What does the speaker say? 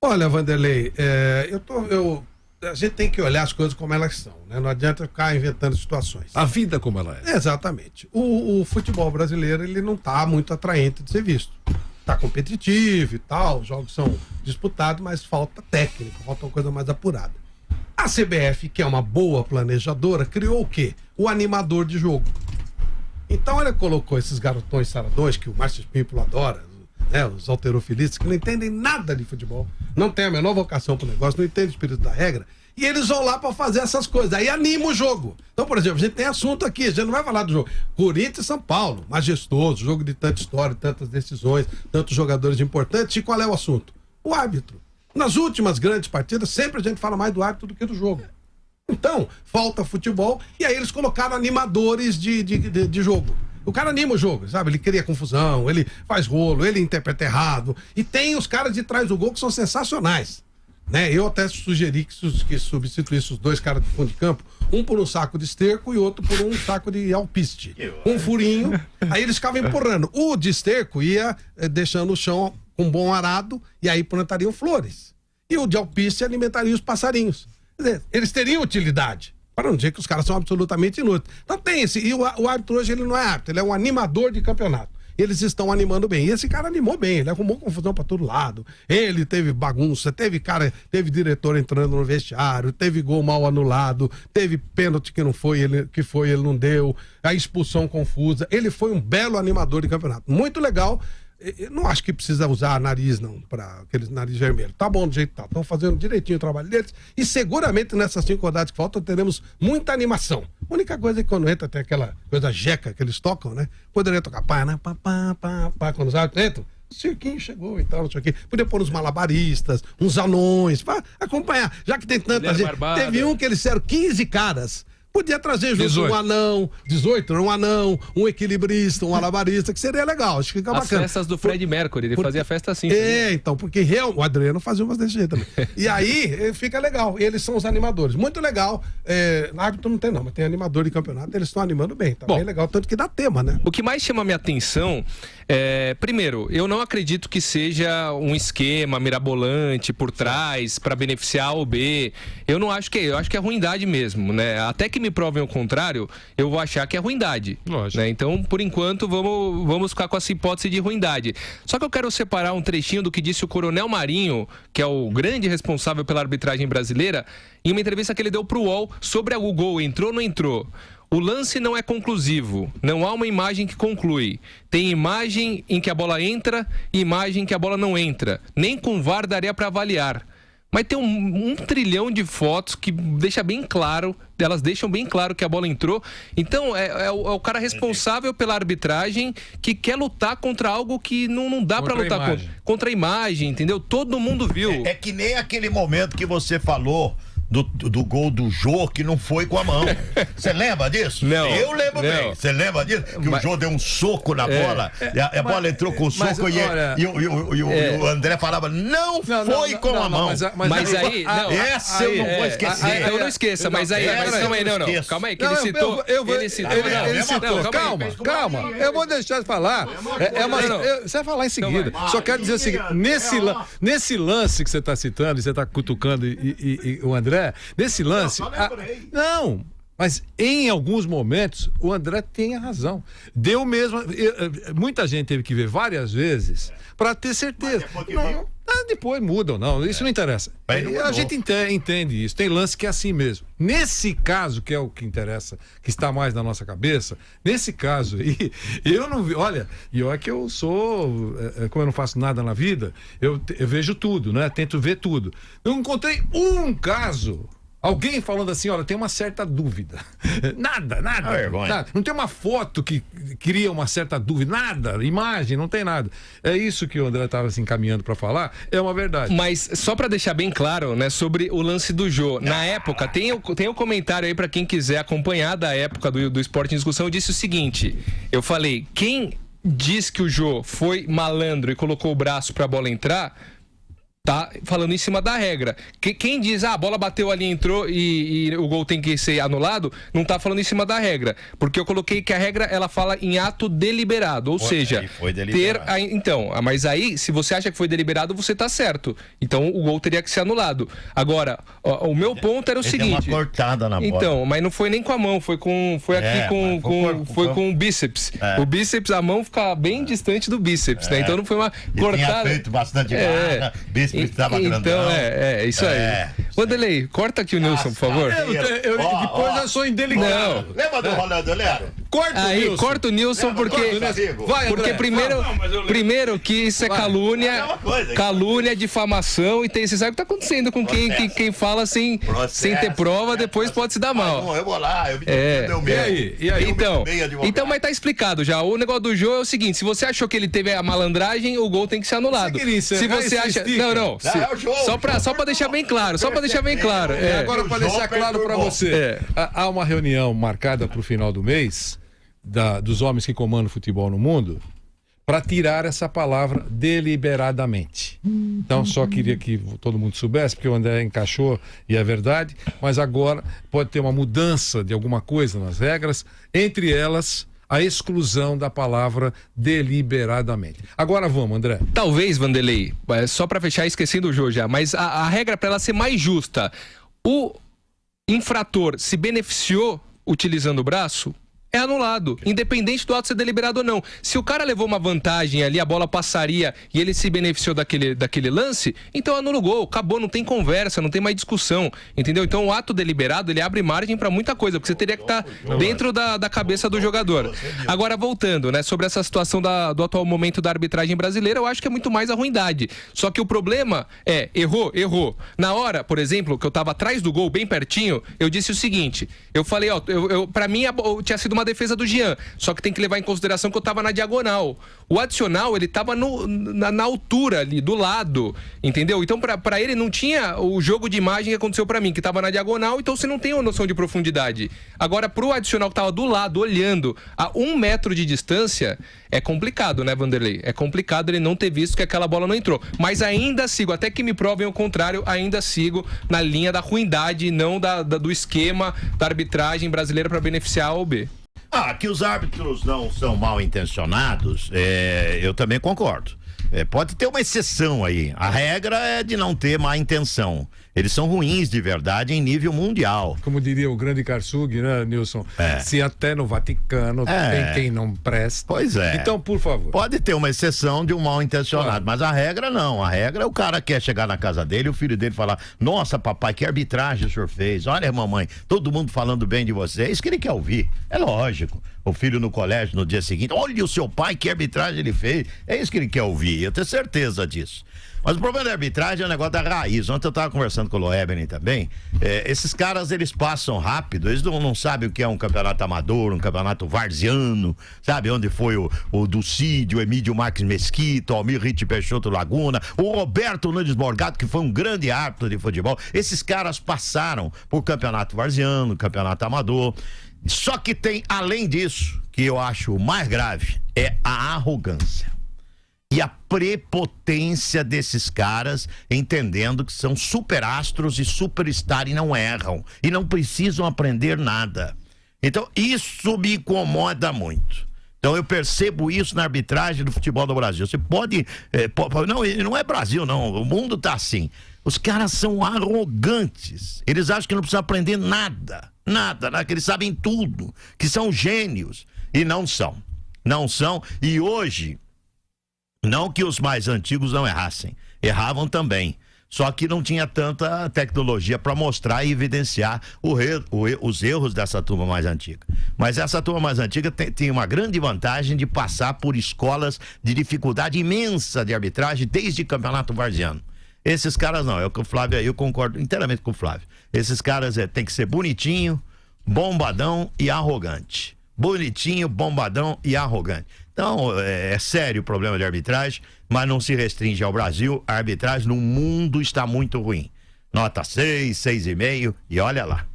Olha, Vanderlei, a gente tem que olhar as coisas como elas são, né? Não adianta ficar inventando situações. A vida como ela é. Exatamente. O futebol brasileiro, ele não está muito atraente de ser visto. Está competitivo e tal, os jogos são disputados, mas falta técnica, falta uma coisa mais apurada. A CBF, que é uma boa planejadora, criou o quê? O animador de jogo. Então ela colocou esses garotões saradões, que o Márcio Pímpolo adora, né, os alterofilistas, que não entendem nada de futebol, não tem a menor vocação pro negócio, não entendem o espírito da regra, e eles vão lá para fazer essas coisas, aí anima o jogo. Então, por exemplo, a gente tem assunto aqui, a gente não vai falar do jogo. Corinthians e São Paulo, majestoso, jogo de tanta história, tantas decisões, tantos jogadores importantes, e qual é o assunto? O árbitro. Nas últimas grandes partidas, sempre a gente fala mais do árbitro do que do jogo. Então, falta futebol, e aí eles colocaram animadores de jogo. O cara anima o jogo, sabe? Ele cria confusão, ele faz rolo, ele interpreta errado. E tem os caras de trás do gol que são sensacionais, né? Eu até sugeri que substituísse os dois caras do fundo de campo, um por um saco de esterco e outro por um saco de alpiste. Um furinho, aí eles ficavam empurrando. O de esterco ia deixando o chão com bom arado e aí plantariam flores. E o de alpiste alimentaria os passarinhos. Quer dizer, eles teriam utilidade. Para não dizer que os caras são absolutamente inúteis. Então tem esse. E o árbitro hoje, ele não é árbitro, ele é um animador de campeonato. Eles estão animando bem. E esse cara animou bem, ele arrumou confusão para todo lado. Ele teve bagunça, teve diretor entrando no vestiário, teve gol mal anulado, teve pênalti que não foi, ele não deu, a expulsão confusa. Ele foi um belo animador de campeonato. Muito legal. Eu não acho que precisa usar nariz, não, para aqueles nariz vermelho. Tá bom do jeito que tá. Estão fazendo direitinho o trabalho deles. E seguramente nessas 5 rodadas que faltam teremos muita animação. A única coisa é que quando entra tem aquela coisa jeca que eles tocam, né? Poderia tocar pá, né? Pá, pá, pá, pá. Quando os árbitros entram, o cirquinho chegou e tal, não sei o quê. Podia pôr uns malabaristas, uns anões, pra acompanhar. Já que tem tanta gente. Teve um que eles disseram 15 caras. Podia trazer junto 18. Um anão, 18, um anão, um equilibrista, um malabarista, que seria legal, acho que fica bacana. As festas do Fred Mercury, ele fazia festa assim. Então, porque o Adriano fazia umas desse jeito também. E aí, fica legal, eles são os animadores, muito legal, árbitro não tem não, mas tem animador de campeonato, eles estão animando bem, tá bem legal, tanto que dá tema, né? O que mais chama a minha atenção primeiro, eu não acredito que seja um esquema mirabolante por trás para beneficiar A ou B, eu acho que é ruindade mesmo, né? Até que me provem o contrário, eu vou achar que é ruindade. Né? Então, por enquanto, vamos ficar com essa hipótese de ruindade. Só que eu quero separar um trechinho do que disse o Coronel Marinho, que é o grande responsável pela arbitragem brasileira, em uma entrevista que ele deu para o UOL sobre o gol, entrou ou não entrou. O lance não é conclusivo, não há uma imagem que conclui. Tem imagem em que a bola entra e imagem em que a bola não entra. Nem com VAR daria para avaliar. Mas tem um trilhão de fotos que deixa bem claro, elas deixam bem claro que a bola entrou. Então, é o cara responsável pela arbitragem que quer lutar contra algo que não dá para lutar contra a imagem, entendeu? Todo mundo viu. É que nem aquele momento que você falou do gol do Jô, que não foi com a mão. Você lembra disso? Não. Eu lembro bem. Você lembra disso? Que o Jô deu um soco na bola, e a bola entrou com o soco e o André falava, não foi com a mão. Mas aí... Essa eu não vou esquecer. Eu não esqueça, mas aí... Calma aí, que ele citou... Ele citou. Calma. Eu vou deixar de falar. Você vai falar em seguida. Só quero dizer o seguinte, nesse lance que você está citando, e você está cutucando e o André, nesse lance... Não, mas em alguns momentos o André tem a razão. Deu mesmo... Muita gente teve que ver várias vezes para ter certeza. Depois muda ou não, isso não interessa. A gente entende isso, tem lance que é assim mesmo. Nesse caso, que é o que interessa, que está mais na nossa cabeça, nesse caso aí, eu não vi, olha, e olha que eu sou, como eu não faço nada na vida, eu vejo tudo, né? Tento ver tudo. Eu encontrei um caso, alguém falando assim, olha, tem uma certa dúvida. Nada. Não tem uma foto que cria uma certa dúvida, nada, imagem, não tem nada. É isso que o André estava se encaminhando para falar, é uma verdade. Mas só para deixar bem claro, né, sobre o lance do Jô, na época, tem o comentário aí para quem quiser acompanhar da época do Esporte em Discussão, eu disse o seguinte, eu falei, quem diz que o Jô foi malandro e colocou o braço para a bola entrar, tá falando em cima da regra. Quem diz, a bola bateu ali, entrou e o gol tem que ser anulado, não tá falando em cima da regra. Porque eu coloquei que a regra, ela fala em ato deliberado, ou seja, foi deliberado. Então, mas aí, se você acha que foi deliberado, você tá certo. Então, o gol teria que ser anulado. Agora, o meu ponto era o seguinte... Deu uma cortada na bola. Então, mas não foi nem com a mão, foi com o bíceps. O bíceps, a mão fica bem distante do bíceps, né? Então não foi uma cortada... Tinha feito bastante garra, bíceps estava grandão. Então, isso aí. Vanderlei, corta aqui o Nilson, por favor. Depois eu sou indelicado. Não. Lembra do Rolando, Léo? Corta o Nilson, porque primeiro que isso é calúnia, difamação, e você sabe o que tá acontecendo com quem fala sem ter prova, depois pode se dar mal. Eu vou lá, eu me E aí? Então, mas tá explicado já. O negócio do Jô é o seguinte: se você achou que ele teve a malandragem, o gol tem que ser anulado. Se você acha. Não. Só pra deixar bem claro. Agora, para deixar claro para você, há uma reunião marcada para o final do mês dos homens que comandam o futebol no mundo para tirar essa palavra deliberadamente. Então, só queria que todo mundo soubesse, porque o André encaixou e é verdade, mas agora pode ter uma mudança de alguma coisa nas regras, entre elas a exclusão da palavra deliberadamente. Agora vamos, André. Talvez, Vanderlei, só para fechar, esquecendo o Jô já, mas a regra, para ela ser mais justa, o infrator se beneficiou utilizando o braço, é anulado, independente do ato ser deliberado ou não. Se o cara levou uma vantagem ali, a bola passaria e ele se beneficiou daquele lance, então anula o gol, acabou, não tem conversa, não tem mais discussão, entendeu? Então o ato deliberado, ele abre margem para muita coisa, porque você teria que estar dentro da cabeça do jogador. Agora, voltando, né, sobre essa situação do atual momento da arbitragem brasileira, eu acho que é muito mais a ruindade. Só que o problema é, errou. Na hora, por exemplo, que eu tava atrás do gol, bem pertinho, eu disse o seguinte, eu falei, pra mim tinha sido uma defesa do Jean, só que tem que levar em consideração que eu tava na diagonal. O adicional, ele tava na altura ali, do lado, entendeu? Então, pra ele não tinha o jogo de imagem que aconteceu pra mim, que tava na diagonal, então você não tem uma noção de profundidade. Agora, pro adicional que tava do lado, olhando a 1 metro de distância, é complicado, né, Vanderlei? É complicado ele não ter visto que aquela bola não entrou. Mas ainda sigo, até que me provem o contrário, ainda sigo na linha da ruindade, não do esquema da arbitragem brasileira para beneficiar a A ou B. Que os árbitros não são mal intencionados, eu também concordo. Pode ter uma exceção aí. A regra é de não ter má intenção. Eles são ruins de verdade em nível mundial. Como diria o grande Karsug, né, Nilson? Se até no Vaticano tem quem não presta. Pois é. Então, por favor. Pode ter uma exceção de um mal intencionado, mas a regra não. A regra é o cara quer chegar na casa dele e o filho dele falar: nossa, papai, que arbitragem o senhor fez. Olha, mamãe, todo mundo falando bem de você. É isso que ele quer ouvir. É lógico. O filho no colégio no dia seguinte: olha o seu pai, que arbitragem ele fez. É isso que ele quer ouvir. Eu tenho certeza disso. Mas o problema da arbitragem é o negócio da raiz. Ontem eu estava conversando com o Loebner também. Esses caras, eles passam rápido, eles não sabem o que é um campeonato amador, um campeonato varziano, sabe? Onde foi o Ducídio, o Emílio Marques Mesquita, o Almir Riti Peixoto Laguna, o Roberto Nunes Morgado, que foi um grande árbitro de futebol. Esses caras passaram por campeonato varziano, campeonato amador. Só que tem, além disso, que eu acho o mais grave, é a arrogância. E a prepotência desses caras, entendendo que são superastros e superstar e não erram. E não precisam aprender nada. Então, isso me incomoda muito. Então, eu percebo isso na arbitragem do futebol do Brasil. Você pode... não é Brasil, não. O mundo tá assim. Os caras são arrogantes. Eles acham que não precisam aprender nada. Nada, que eles sabem tudo. Que são gênios. E não são. Não são. E hoje... Não que os mais antigos não errassem, erravam também. Só que não tinha tanta tecnologia para mostrar e evidenciar os erros dessa turma mais antiga. Mas essa turma mais antiga tem uma grande vantagem de passar por escolas de dificuldade imensa de arbitragem desde o campeonato varziano. Esses caras não, o Flávio, eu concordo inteiramente com o Flávio. Esses caras tem que ser bonitinho, bombadão e arrogante. Bonitinho, bombadão e arrogante. Então, é sério o problema de arbitragem, mas não se restringe ao Brasil. A arbitragem no mundo está muito ruim. Nota 6, 6,5 e olha lá.